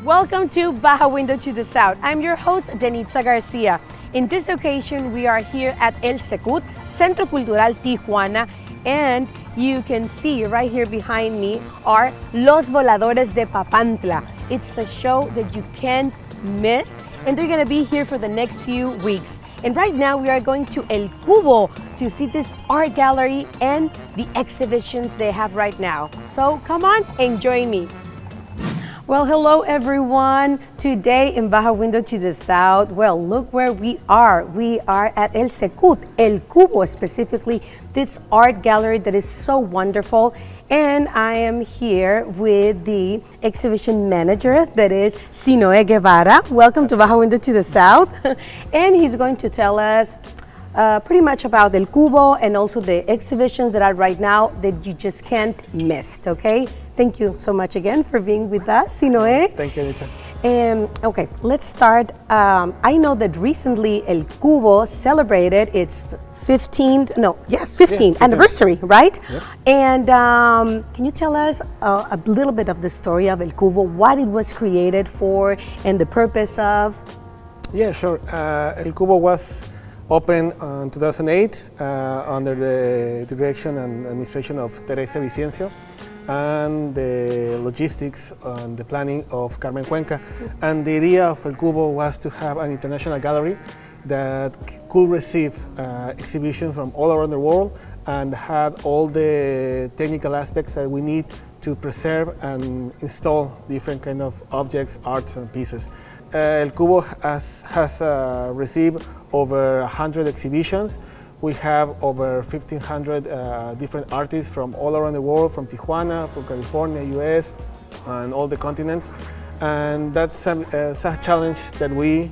Welcome to Baja Window to the South. I'm your host, Denitza Garcia. In this occasion, we are here at El Secut, Centro Cultural Tijuana, and you can see right here behind me are Los Voladores de Papantla. It's a show that you can't miss, and they're gonna be here for the next few weeks. And right now we are going to El Kubo to see this art gallery and the exhibitions they have right now. So come on and join me. Well, hello everyone. Today in Baja Window to the South, well, look where we are. We are at El Secut, El Kubo specifically, this art gallery that is so wonderful. And I am here with the exhibition manager, that is Sinoe Guevara. Welcome to Baja Window to the South. And he's going to tell us pretty much about El Kubo and also the exhibitions that are right now that you just can't miss, okay? Thank you so much again for being with us, Sinoe. Thank you, Anita. Okay, let's start. I know that recently El Kubo celebrated its 15th anniversary, right? Yep. And can you tell us a little bit of the story of El Kubo, what it was created for and the purpose of? Yeah, sure. El Kubo was opened in 2008 under the direction and administration of Teresa Vicencio and the logistics and the planning of Carmen Cuenca. And the idea of El Kubo was to have an international gallery that could receive exhibitions from all around the world and had all the technical aspects that we need to preserve and install different kind of objects, arts and pieces. El Kubo has received over 100 exhibitions. We have over 1,500 different artists from all around the world, from Tijuana, from California, US, and all the continents. And that's a challenge that we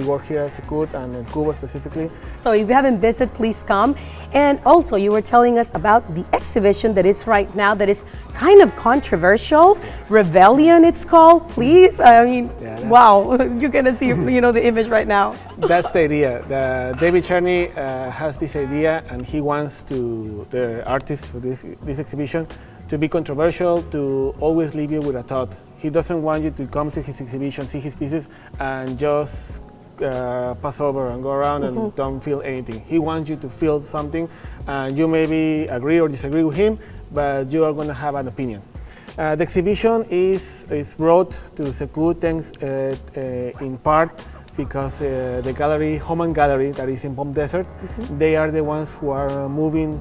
work here at Secut and in Kubo specifically. So if you haven't visited, please come. And also you were telling us about the exhibition that is right now that is kind of controversial. Rebellion it's called. Please, I mean, wow, you're gonna see the image right now. That's the idea. David Charney has this idea and he wants the artists for this exhibition to be controversial, to always leave you with a thought. He doesn't want you to come to his exhibition, see his pieces, and just pass over and go around and don't feel anything. He wants you to feel something, and you maybe agree or disagree with him, but you are going to have an opinion. The exhibition is brought to Secut thanks in part because the gallery, Homan Gallery, that is in Palm Desert, they are the ones who are moving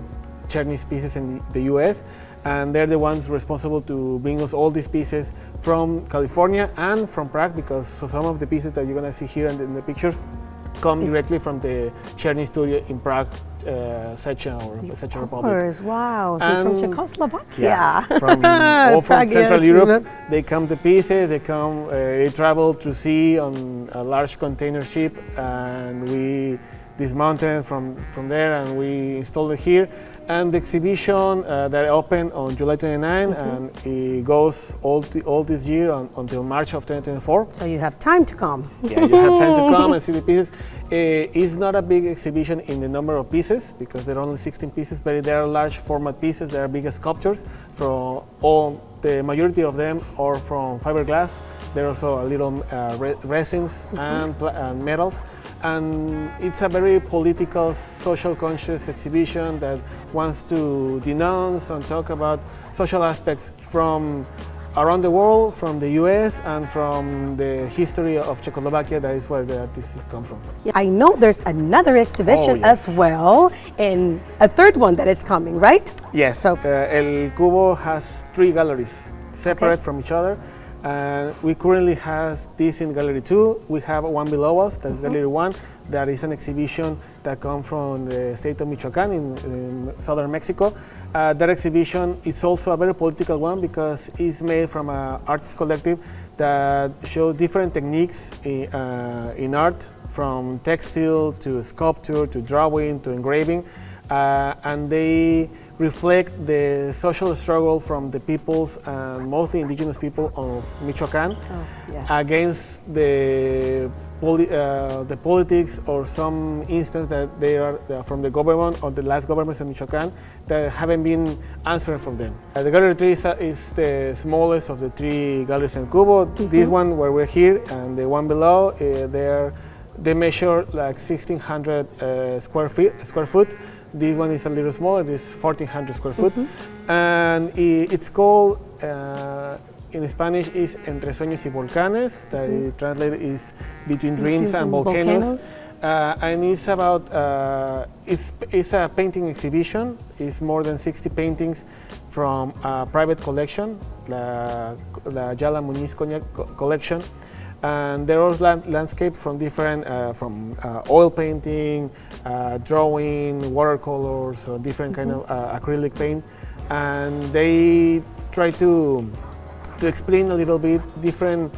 Chinese pieces in the US, and they're the ones responsible to bring us all these pieces from California and from Prague, because some of the pieces that you're going to see here in the pictures come directly from the Czerny studio in Prague, Czech Republic. Of course, wow, she's from Czechoslovakia. Yeah, all from Central Europe. They come to pieces, they travel to sea on a large container ship, and we dismount it from there and we install it here. And the exhibition that opened on July 29 and it goes all this year until March of 2024. So you have time to come. Yeah, you have time to come and see the pieces. It's not a big exhibition in the number of pieces because there are only 16 pieces, but there are large format pieces. There are big sculptures. The majority of them are from fiberglass. There are also a little resins and metals. And it's a very political, social conscious exhibition that wants to denounce and talk about social aspects from around the world, from the US and from the history of Czechoslovakia. That is where the artists come from. Yeah, I know there's another exhibition as well, and a third one that is coming, right? Yes, so El Kubo has 3 galleries separate from each other. We currently have this in Gallery 2. We have one below us, that's Gallery 1. That is an exhibition that comes from the state of Michoacán in southern Mexico. That exhibition is also a very political one because it's made from an artist collective that shows different techniques in art, from textile to sculpture to drawing to engraving. And they reflect the social struggle from the peoples, mostly indigenous people of Michoacán, against the the politics or some instance that they are from the government or the last governments of Michoacán that haven't been answered from them. The Gallery 3 is the smallest of the 3 galleries in Kubo. This one where we're here and the one below, they measure like 1,600 square foot. This one is a little smaller, this 1,400 square foot. And it's called, in Spanish is Entre Sueños y Volcanes, that translated is Between Dreams and Volcanoes. And it's about, it's a painting exhibition. It's more than 60 paintings from a private collection, the Ayala Muñiz collection. And there are landscapes from different, from oil painting, drawing, watercolors, or different kind of acrylic paint. And they try to explain a little bit different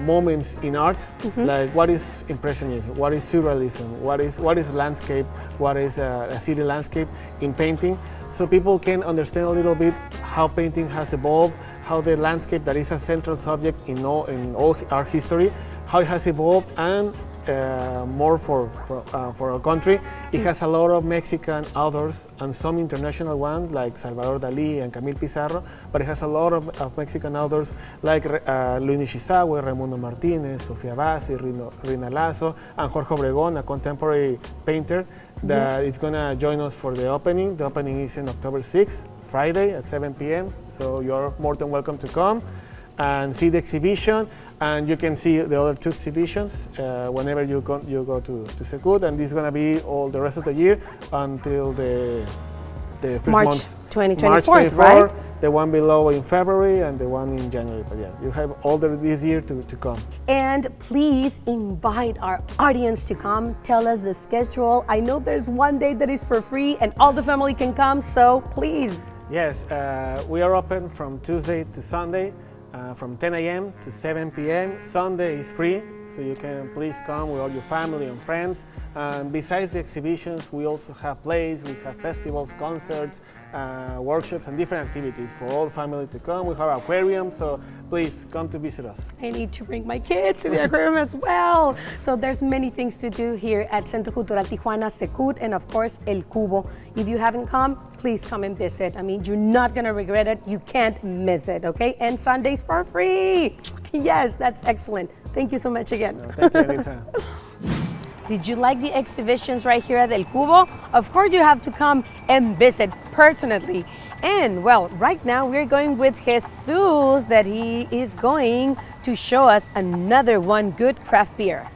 moments in art, like what is Impressionism, what is Surrealism, what is landscape, what is a city landscape in painting, so people can understand a little bit how painting has evolved, how the landscape that is a central subject in all our history, how it has evolved, and more for our country. It has a lot of Mexican authors and some international ones like Salvador Dalí and Camille Pizarro, but it has a lot of Mexican authors like Luis Nishizawa, Raimundo Martinez, Sofía Bassi, Rina Lasso, and Jorge Obregón, a contemporary painter that is going to join us for the opening. The opening is in October 6th, Friday at 7 p.m. So you're more than welcome to come and see the exhibition, and you can see the other 2 exhibitions whenever you go to Secut, and this is going to be all the rest of the year until the first March month. 2024, March 24, right? The one below in February and the one in January. But yeah, you have all this year to come. And please invite our audience to come. Tell us the schedule. I know there's one day that is for free and all the family can come, so please. Yes, we are open from Tuesday to Sunday, from 10 a.m. to 7 p.m. Sunday is free, so you can please come with all your family and friends. And besides the exhibitions, we also have plays, we have festivals, concerts, workshops, and different activities for all family to come. We have an aquarium, so please come to visit us. I need to bring my kids to the aquarium as well. So there's many things to do here at Centro Cultural Tijuana, Secut, and of course, El Kubo. If you haven't come, please come and visit. I mean, you're not gonna regret it. You can't miss it, okay? And Sundays for free. Yes, that's excellent. Thank you so much again. Thank you, Anita. Did you like the exhibitions right here at El Kubo? Of course you have to come and visit personally. And well, right now we're going with Jesus, that he is going to show us another one good craft beer.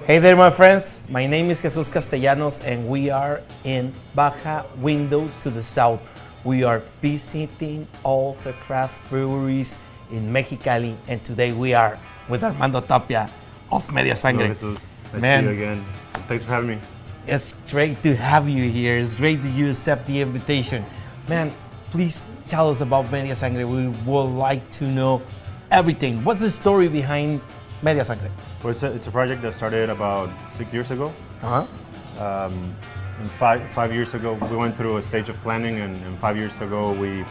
Hey there, my friends. My name is Jesus Castellanos, and we are in Baja Window to the south. We are visiting all the craft breweries in Mexicali, and today we are with Armando Tapia of Media Sangre. Hello, Jesus. Nice Man. to see you again. Thanks for having me. It's great to have you here. It's great that you accept the invitation. Man, please tell us about Media Sangre. We would like to know everything. What's the story behind Media Sangre? Well, it's a project that started about 6 years ago. Uh-huh. And 5 years ago, we went through a stage of planning, and 5 years ago, we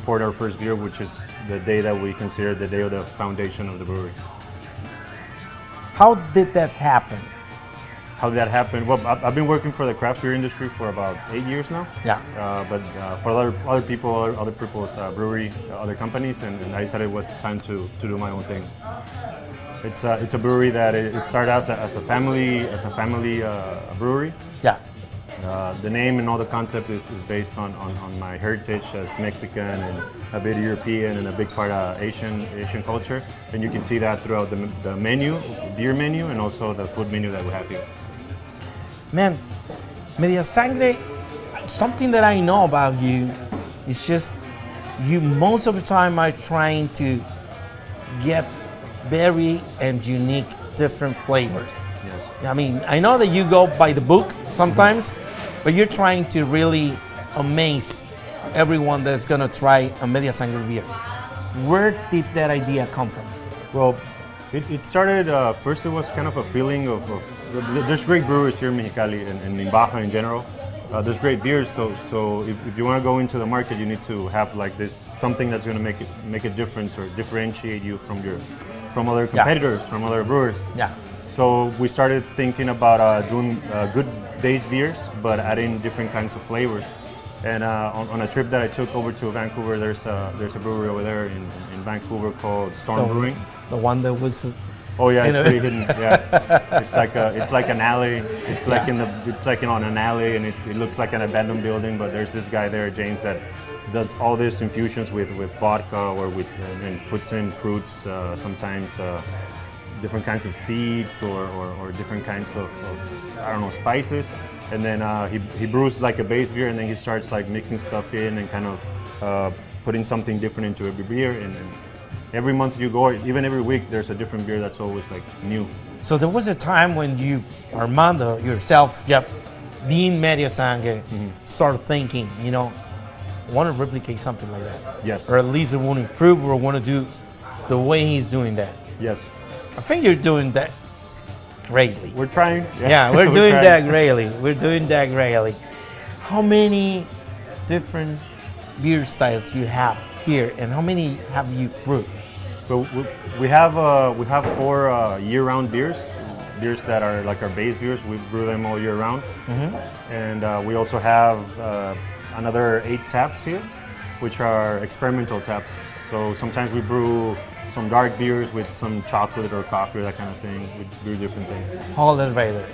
poured our first beer, which is the day that we consider the day of the foundation of the brewery. How did that happen? How did that happen? Well, I've been working for the craft beer industry for about 8 years now. Yeah. But for other people's brewery, other companies, and I decided it was time to do my own thing. It's a brewery that it started out as a family brewery. Yeah. The name and all the concept is based on my heritage as Mexican and a bit European and a big part of Asian culture, and you can see that throughout the menu, beer menu, and also the food menu that we have here. Man, Media Sangre, something that I know about you is just you most of the time are trying to get very and unique different flavors. Yes. I mean, I know that you go by the book sometimes, but you're trying to really amaze everyone that's gonna try a Media Sangre beer. Where did that idea come from? Well, it started, first it was kind of a feeling of there's great brewers here in Mexicali and in Baja in general, there's great beers. So if you want to go into the market, you need to have like this something that's going to make a difference or differentiate you from other competitors, from other brewers. Yeah. So we started thinking about doing good base beers, but adding different kinds of flavors. And on a trip that I took over to Vancouver, there's a brewery over there in Vancouver called Storm Brewing. The one that was. Oh yeah, it's pretty hidden. Yeah, it's like an alley. It's like on an alley, and it looks like an abandoned building. But there's this guy there, James, that does all these infusions with vodka or and puts in fruits, sometimes different kinds of seeds or different kinds of I don't know, spices. And then he brews like a base beer, and then he starts like mixing stuff in and kind of putting something different into every beer. And every month you go, even every week, there's a different beer that's always like new. So there was a time when you, Armando, yourself, being Media Sangre, started thinking, I want to replicate something like that. Yes. Or at least I want to improve or want to do the way he's doing that. Yes. I think you're doing that greatly. We're trying. Yeah, we're doing that greatly. We're doing that greatly. How many different beer styles you have here, and how many have you brewed? So we have 4 year-round beers that are like our base beers. We brew them all year round, and we also have another 8 taps here, which are experimental taps. So sometimes we brew some dark beers with some chocolate or coffee or that kind of thing. We brew different things. Hold it right there.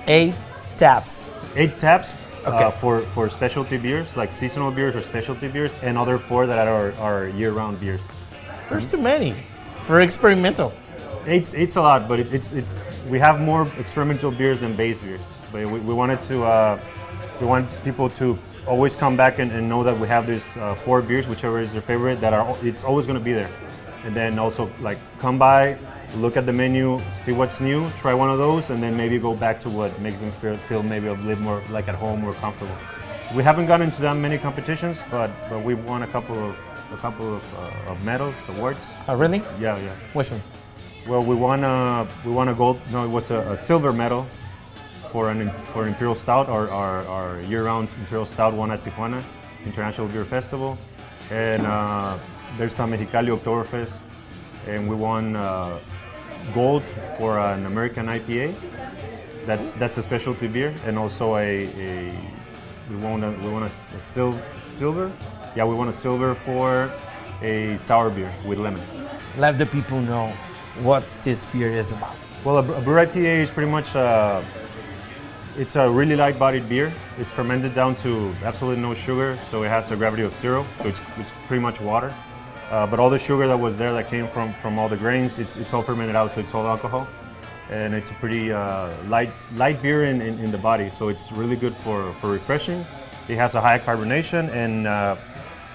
8 taps. 8 taps. Okay. For specialty beers, like seasonal beers or specialty beers, and other 4 that are year-round beers. There's too many for experimental. It's a lot, but it's we have more experimental beers than base beers. But we wanted to we want people to always come back and know that we have these 4 beers, whichever is their favorite. It's always going to be there, and then also like come by, look at the menu, see what's new, try one of those, and then maybe go back to what makes them feel maybe a little more like at home or comfortable. We haven't gotten into that many competitions, but we won a couple of medals, awards. Oh, really? Yeah. Which one? Well, we won a gold. No, it was a silver medal for an Imperial Stout, our year-round Imperial Stout won at Tijuana International Beer Festival, and there's a Mexicali Oktoberfest, and we won gold for an American IPA. That's a specialty beer, and also we won a silver. Yeah, we won a silver for a sour beer with lemon. Let the people know what this beer is about. Well, a brew IPA is pretty much it's a really light-bodied beer. It's fermented down to absolutely no sugar, so it has a gravity of 0. So it's pretty much water. But all the sugar that was there that came from all the grains, it's all fermented out, so it's all alcohol. And it's a pretty light beer in the body, so it's really good for refreshing. It has a high carbonation, and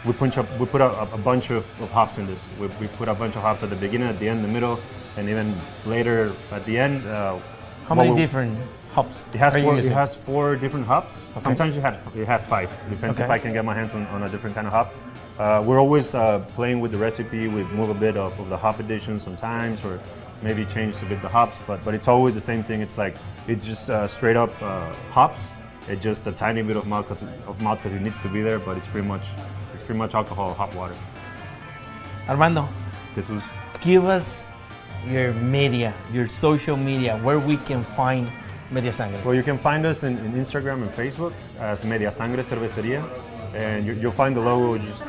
we put a bunch of hops in this. We put a bunch of hops at the beginning, at the end, the middle, and even later at the end. How many different hops? It has 4 different hops. Okay. Sometimes it has 5. Depends if I can get my hands on a different kind of hop. We're always playing with the recipe. We move a bit of the hop addition sometimes, or maybe change a bit the hops. But it's always the same thing. It's just straight up hops. It's just a tiny bit of malt because it needs to be there. But it's pretty much alcohol, hop water. Armando, Jesus, give us your media, your social media, where we can find Media Sangre. Well, you can find us in Instagram and Facebook as Media Sangre Cervecería, and you'll find the logo. Just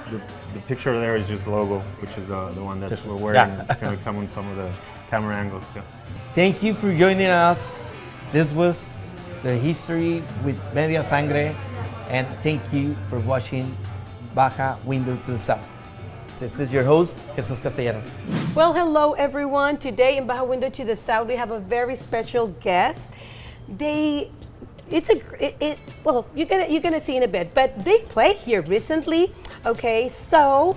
the picture there is just the logo, which is the one that we're wearing. Yeah. It's going to come on some of the camera angles. Yeah. Thank you for joining us. This was the history with Media Sangre, and thank you for watching Baja Window to the South. This is your host, Cesar Castro. Well, hello everyone. Today in Baja Window to the South, we have a very special guest. Well, you're gonna see in a bit, but they played here recently. Okay, so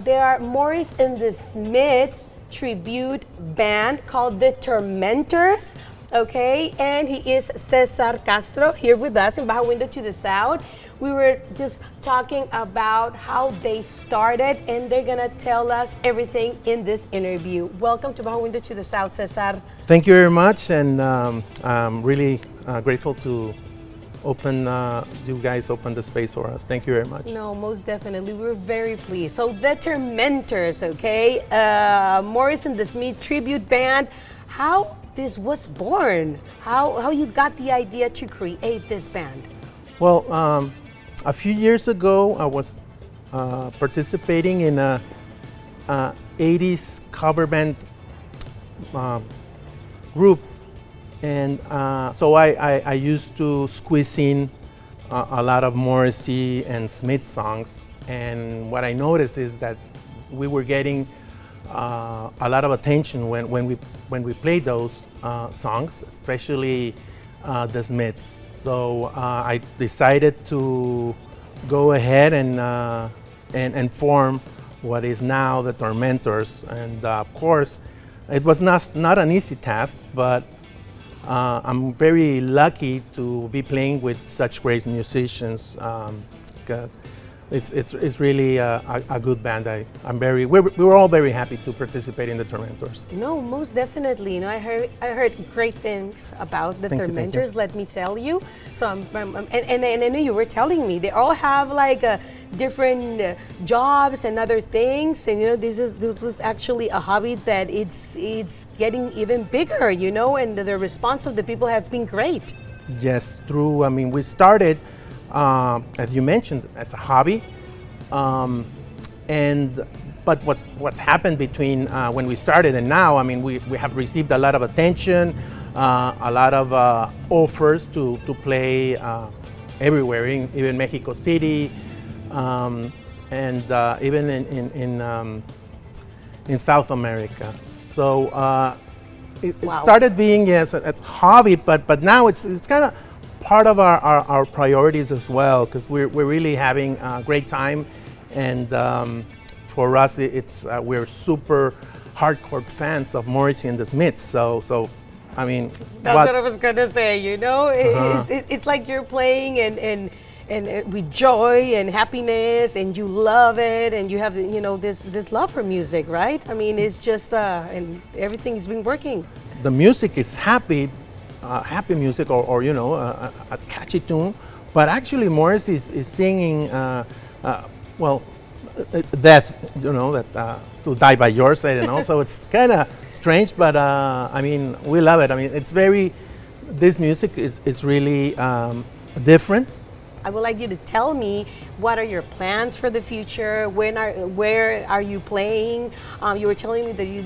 they are Morris and the Smiths tribute band called the Tormentors. Okay, and he is Cesar Castro here with us in Baja Window to the South. We were just talking about how they started, and they're gonna tell us everything in this interview. Welcome to Baja Window to the South, Cesar. Thank you very much, and I'm really grateful to you guys open the space for us. Thank you very much. No, most definitely. We're very pleased. So the Tormentors, okay? Morris and the Smith tribute band. How this was born? How you got the idea to create this band? Well, a few years ago, I was participating in a 80s cover band group, and so I used to squeeze in a lot of Morrissey and Smith songs, and what I noticed is that we were getting a lot of attention when we played those songs, especially the Smiths. So I decided to go ahead and form what is now the Tormentors, and of course, it was not an easy task, but I'm very lucky to be playing with such great musicians. It's really a good band. We're all very happy to participate in the Tormentors. No, most definitely. You know, I heard great things about the Tormentors. Let me tell you. So and I know you were telling me they all have like different jobs and other things. And you know, this was actually a hobby that it's getting even bigger. You know, and the response of the people has been great. Yes, true. I mean, we started, as you mentioned, as a hobby, but what's happened between when we started and now, I mean, we have received a lot of attention, a lot of offers to play everywhere, even Mexico City, and even in South America. So it started being a hobby, but now it's kind of part of our priorities as well, because we're really having a great time, and for us we're super hardcore fans of Morrissey and the Smiths. So I mean, that's what I was gonna say. You know, it's like you're playing and with joy and happiness, and you love it, and you have this love for music, right? I mean, it's just and everything has been working. The music is happy music, or a catchy tune, but actually Morris is singing death, that to die by your side, and also it's kind of strange, but I mean, we love it. I mean, this music it's really different. I would like you to tell me, what are your plans for the future? Where are you playing? You were telling me that you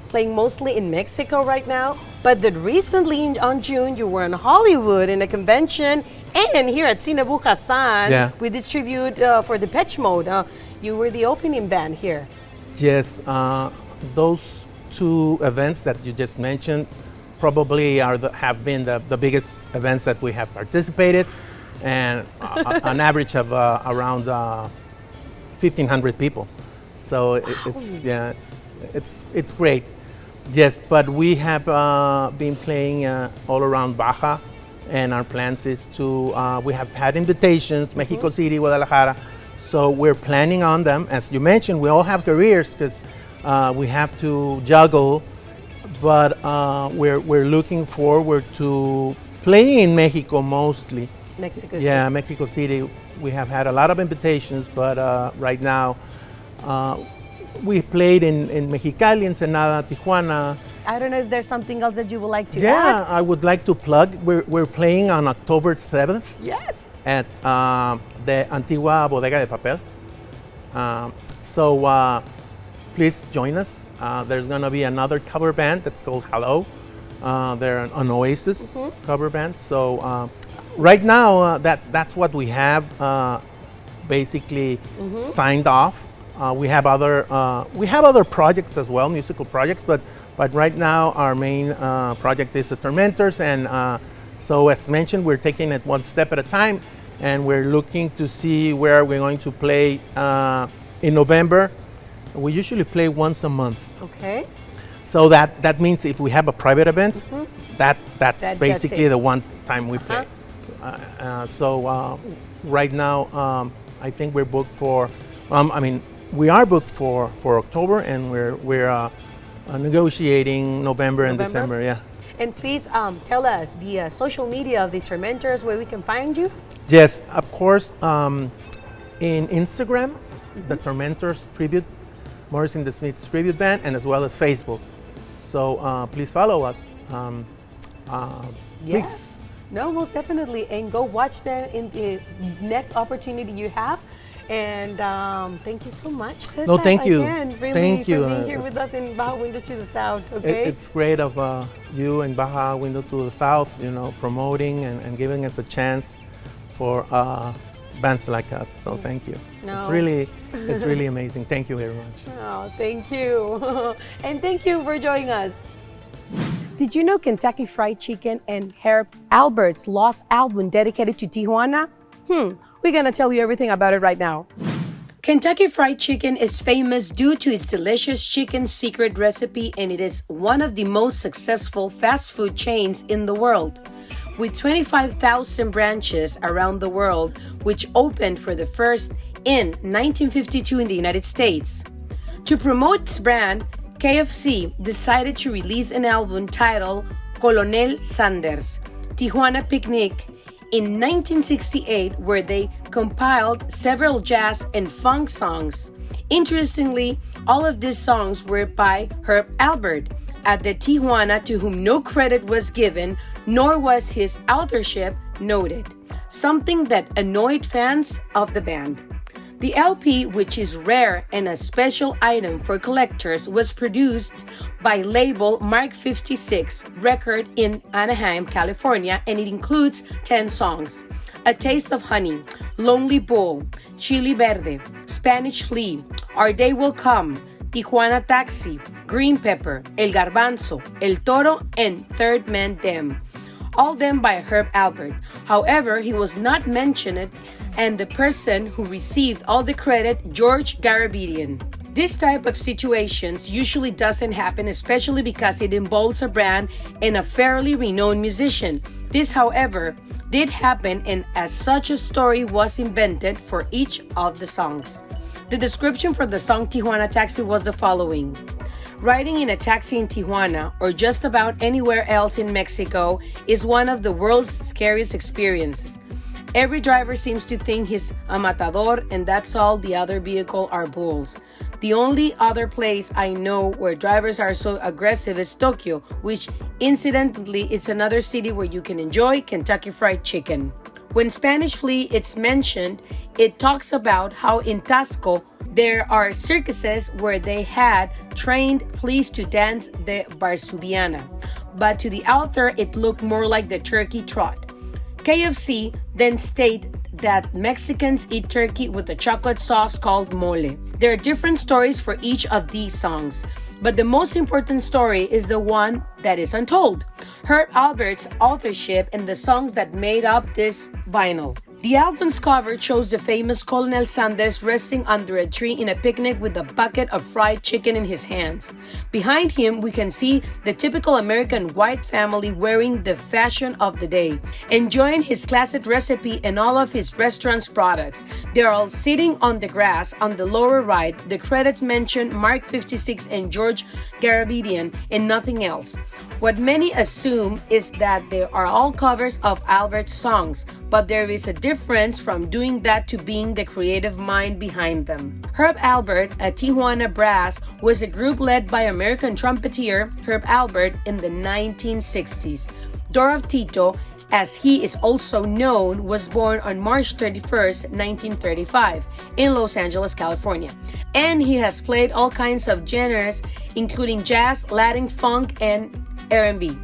playing mostly in Mexico right now, but that recently on June you were in Hollywood in a convention, and here at Cine Bukasan, we distribute for Depeche Mode. You were the opening band here. Yes, those two events that you just mentioned probably have been the biggest events that we have participated, and an average of around 1,500 people. So it's great. Yes, but we have been playing all around Baja, and our plans is to, we have had invitations, Mexico City, Guadalajara, so we're planning on them. As you mentioned, we all have careers, because we have to juggle, but we're looking forward to playing in Mexico mostly. Mexico City. Yeah, Mexico City. We have had a lot of invitations, but right now, we played in Mexicali, Ensenada, Tijuana. I don't know if there's something else that you would like to add. Yeah, I would like to plug. We're playing on October 7th. Yes. At the Antigua Bodega de Papel. So please join us. There's going to be another cover band that's called Hello. They're an Oasis cover band. So right now, that's what we have basically signed off. We have other projects as well, musical projects, but right now our main project is the Tormentors, and so as mentioned, we're taking it one step at a time, and we're looking to see where we're going to play in November. We usually play once a month. Okay. So that means if we have a private event, that's basically the one time we play. So right now, I think we're booked for. We are booked for October, and we're negotiating November and December. Yeah. And please tell us the social media of the Tormentors, where we can find you. Yes, of course. In Instagram, the Tormentors Tribute, Morris and the Smiths Tribute Band, and as well as Facebook. So please follow us. Please. No, most definitely. And go watch them in the next opportunity you have. And thank you so much, Cesar. No, thank you. Again, really, thank you for being here with us in Baja Window to the South. Okay. It's great of you and Baja Window to the South, promoting and giving us a chance for bands like us. So thank you. No. It's really amazing. Thank you very much. Oh, thank you. And thank you for joining us. Did you know Kentucky Fried Chicken and Herb Alpert's lost album dedicated to Tijuana? We're gonna tell you everything about it right now. Kentucky Fried Chicken is famous due to its delicious chicken secret recipe, and it is one of the most successful fast food chains in the world. With 25,000 branches around the world, which opened for the first in 1952 in the United States. To promote its brand, KFC decided to release an album titled Colonel Sanders, Tijuana Picnic, in 1968, where they compiled several jazz and funk songs. Interestingly, all of these songs were by Herb Alpert at the Tijuana, to whom no credit was given, nor was his authorship noted, something that annoyed fans of the band. The LP, which is rare and a special item for collectors, was produced by label Mark 56 Record in Anaheim, California, and it includes 10 songs: A Taste of Honey, Lonely Bull, Chili Verde, Spanish Flea, Our Day Will Come, Tijuana Taxi, Green Pepper, El Garbanzo, El Toro, and Third Man Dem. All them by Herb Alpert. However, he was not mentioned, and the person who received all the credit, George Garabedian. This type of situations usually doesn't happen, especially because it involves a brand and a fairly renowned musician. This, however, did happen, and as such a story was invented for each of the songs. The description for the song Tijuana Taxi was the following. Riding in a taxi in Tijuana, or just about anywhere else in Mexico, is one of the world's scariest experiences. Every driver seems to think he's a matador, and that's all the other vehicle are bulls. The only other place I know where drivers are so aggressive is Tokyo, which incidentally it's another city where you can enjoy Kentucky Fried Chicken. When Spanish Flea is mentioned, it talks about how in Tasco there are circuses where they had trained fleas to dance the Barsubiana, but to the author it looked more like the turkey trot. KFC then state that Mexicans eat turkey with a chocolate sauce called mole. There are different stories for each of these songs, but the most important story is the one that is untold: Herb Alpert's authorship and the songs that made up this vinyl. The album's cover shows the famous Colonel Sanders resting under a tree in a picnic with a bucket of fried chicken in his hands. Behind him, we can see the typical American white family wearing the fashion of the day, enjoying his classic recipe and all of his restaurant's products. They're all sitting on the grass. On the lower right, the credits mention Mark 56 and George Garabedian and nothing else. What many assume is that they are all covers of Albert's songs, but there is a difference from doing that to being the creative mind behind them. Herb Alpert, a Tijuana Brass, was a group led by American trumpeter Herb Alpert in the 1960s. Dorov Tito, as he is also known, was born on March 31st, 1935, in Los Angeles, California. And he has played all kinds of genres, including jazz, Latin, funk, and R&B.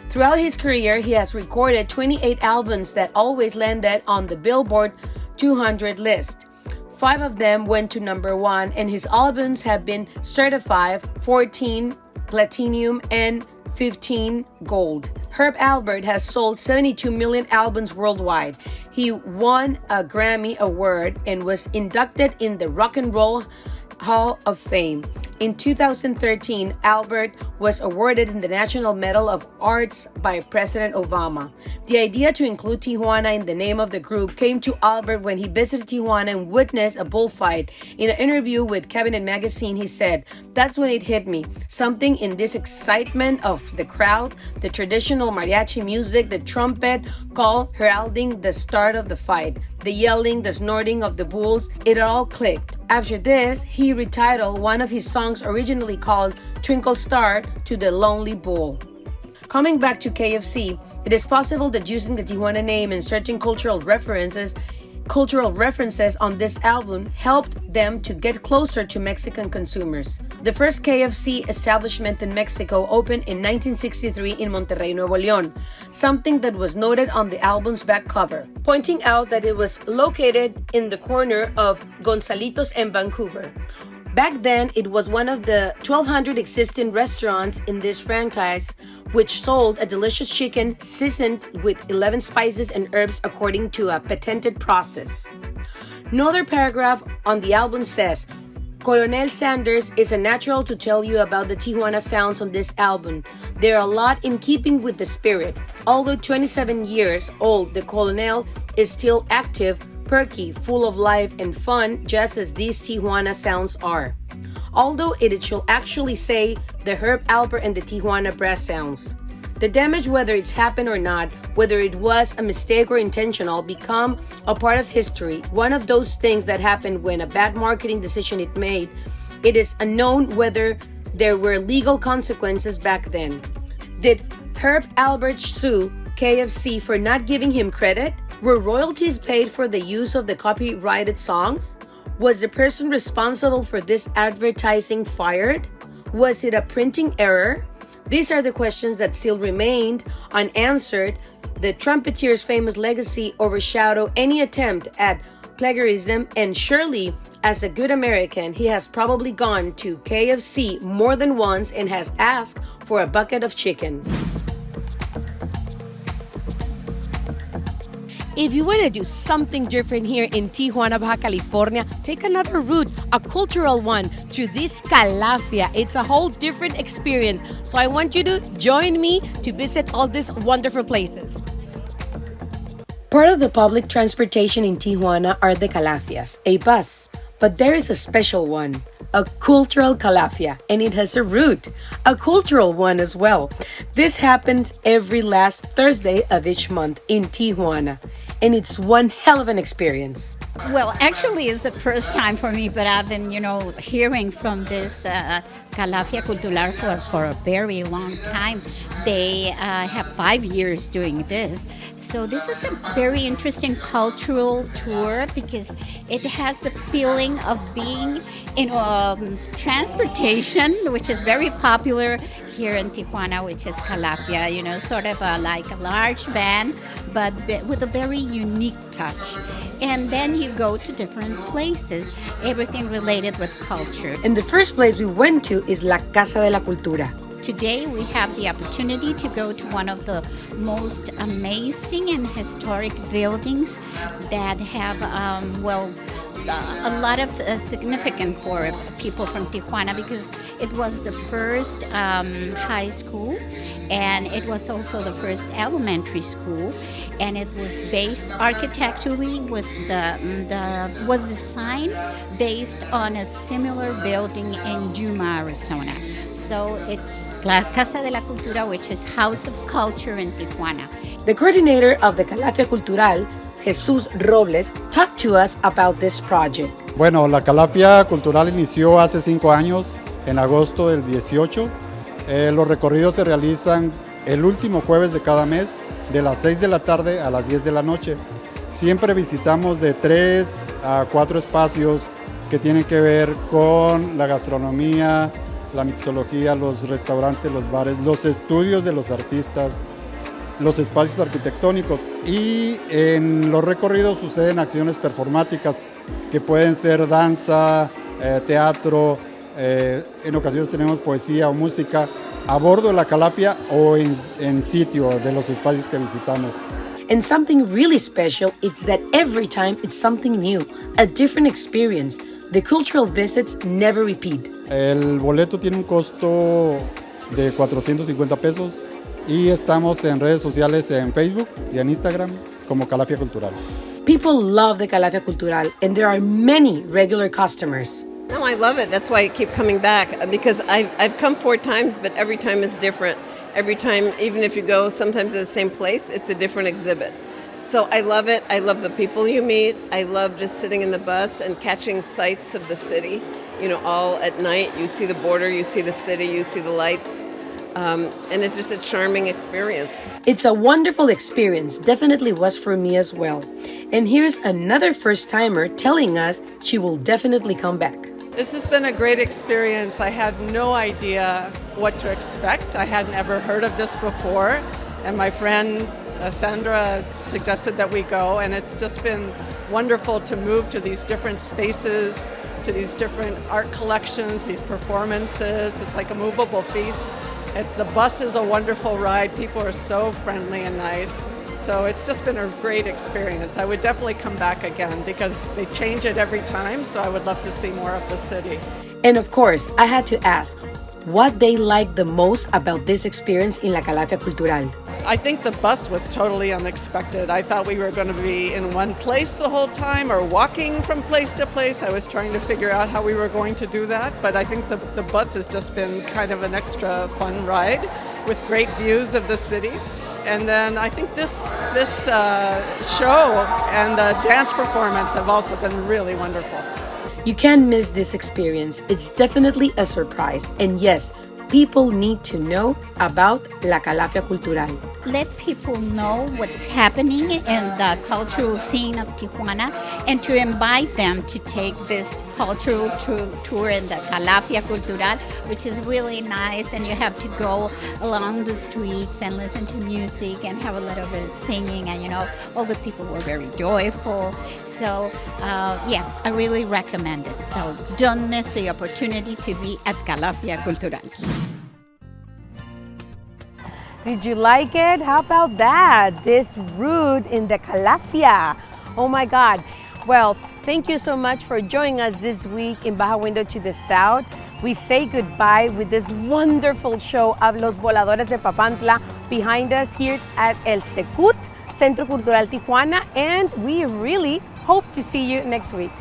Throughout his career, he has recorded 28 albums that always landed on the Billboard 200 list. 5 of them went to number 1, and his albums have been certified 14 platinum and 15 gold. Herb Alpert has sold 72 million albums worldwide. He won a Grammy Award and was inducted in the Rock and Roll Hall of Fame. In 2013, Albert was awarded the National Medal of Arts by President Obama. The idea to include Tijuana in the name of the group came to Albert when he visited Tijuana and witnessed a bullfight. In an interview with Cabinet Magazine, he said, "That's when it hit me. Something in this excitement of the crowd, the traditional mariachi music, the trumpet call heralding the start of the fight, the yelling, the snorting of the bulls, it all clicked." After this, he retitled one of his songs originally called Twinkle Star to the Lonely Bull. Coming back to KFC, it is possible that using the Tijuana name and certain cultural references on this album helped them to get closer to Mexican consumers. The first KFC establishment in Mexico opened in 1963 in Monterrey, Nuevo León, something that was noted on the album's back cover, pointing out that it was located in the corner of Gonzalitos and Vancouver. Back then, it was one of the 1,200 existing restaurants in this franchise, which sold a delicious chicken seasoned with 11 spices and herbs according to a patented process. Another paragraph on the album says, Colonel Sanders is a natural to tell you about the Tijuana sounds on this album. They are a lot in keeping with the spirit. Although 27 years old, the Colonel is still active, perky, full of life and fun, just as these Tijuana sounds are. Although it should actually say the Herb Alpert and the Tijuana brass sounds. The damage, whether it's happened or not, whether it was a mistake or intentional, become a part of history. One of those things that happened when a bad marketing decision it made. It is unknown whether there were legal consequences back then. Did Herb Alpert sue KFC for not giving him credit? Were royalties paid for the use of the copyrighted songs? Was the person responsible for this advertising fired? Was it a printing error? These are the questions that still remained unanswered. The trumpeter's famous legacy overshadowed any attempt at plagiarism, and surely, as a good American, he has probably gone to KFC more than once and has asked for a bucket of chicken. If you want to do something different here in Tijuana, Baja California, take another route, a cultural one, through this Calafia. It's a whole different experience. So I want you to join me to visit all these wonderful places. Part of the public transportation in Tijuana are the Calafias, a bus. But there is a special one, a cultural Calafia, and it has a route, a cultural one as well. This happens every last Thursday of each month in Tijuana, and it's one hell of an experience. Well, actually, it's the first time for me, but I've been, hearing from this Calafia Cultural for a very long time. They have 5 years doing this. So this is a very interesting cultural tour because it has the feeling of being in transportation, which is very popular here in Tijuana, which is Calafia, sort of like a large van, but with a very unique touch. And then you go to different places, everything related with culture. And the first place we went to is La Casa de la Cultura. Today we have the opportunity to go to one of the most amazing and historic buildings that have, a lot of significance for people from Tijuana because it was the first high school and it was also the first elementary school, and it was based architecturally was designed based on a similar building in Yuma, Arizona. So it's La Casa de la Cultura, which is House of Culture in Tijuana. The coordinator of the Calafia Cultural, Jesús Robles, talked to us about this project. Bueno, la Calafia Cultural inició hace 5 años, en agosto del 18. Los recorridos se realizan el último jueves de cada mes, de las 6 de la tarde a las 10 de la noche. Siempre visitamos de 3 a 4 espacios que tienen que ver con la gastronomía, la mixología, los restaurantes, los bares, los estudios de los artistas, los espacios arquitectónicos, y en los recorridos suceden acciones performáticas que pueden ser danza, teatro, en ocasiones tenemos poesía o música a bordo de la Calafia o en sitio de los espacios que visitamos. And something really special is that every time it's something new, a different experience. The cultural visits never repeat. El boleto tiene un costo de 450 pesos y estamos en redes sociales en Facebook y en Instagram como Calafia Cultural. People love the Calafia Cultural, and there are many regular customers. No, I love it. That's why I keep coming back, because I've come 4 times, but every time is different. Every time, even if you go sometimes to the same place, it's a different exhibit. So I love it. I love the people you meet. I love just sitting in the bus and catching sights of the city. You know, all at night, you see the border, you see the city, you see the lights. And it's just a charming experience. It's a wonderful experience, definitely was for me as well. And here's another first-timer telling us she will definitely come back. This has been a great experience. I had no idea what to expect. I hadn't ever heard of this before. And my friend Sandra suggested that we go, and it's just been wonderful to move to these different spaces, to these different art collections, these performances. It's like a movable feast. The bus is a wonderful ride. People are so friendly and nice. So it's just been a great experience. I would definitely come back again because they change it every time, so I would love to see more of the city. And of course, I had to ask what they liked the most about this experience in La Calafia Cultural. I think the bus was totally unexpected. I thought we were going to be in one place the whole time or walking from place to place. I was trying to figure out how we were going to do that, but I think the bus has just been kind of an extra fun ride with great views of the city. And then I think this show and the dance performance have also been really wonderful. You can't miss this experience. It's definitely a surprise. And yes, people need to know about La Calafia Cultural. Let people know what's happening in the cultural scene of Tijuana and to invite them to take this cultural tour in the Calafia Cultural, which is really nice. And you have to go along the streets and listen to music and have a little bit of singing. And, you know, all the people were very joyful. So, yeah, I really recommend it. So don't miss the opportunity to be at Calafia Cultural. Did you like it? How about that? This route in the Calafia. Oh my God. Well, thank you so much for joining us this week in Baja Window to the South. We say goodbye with this wonderful show of Los Voladores de Papantla behind us here at El Secut, Centro Cultural Tijuana, and we really hope to see you next week.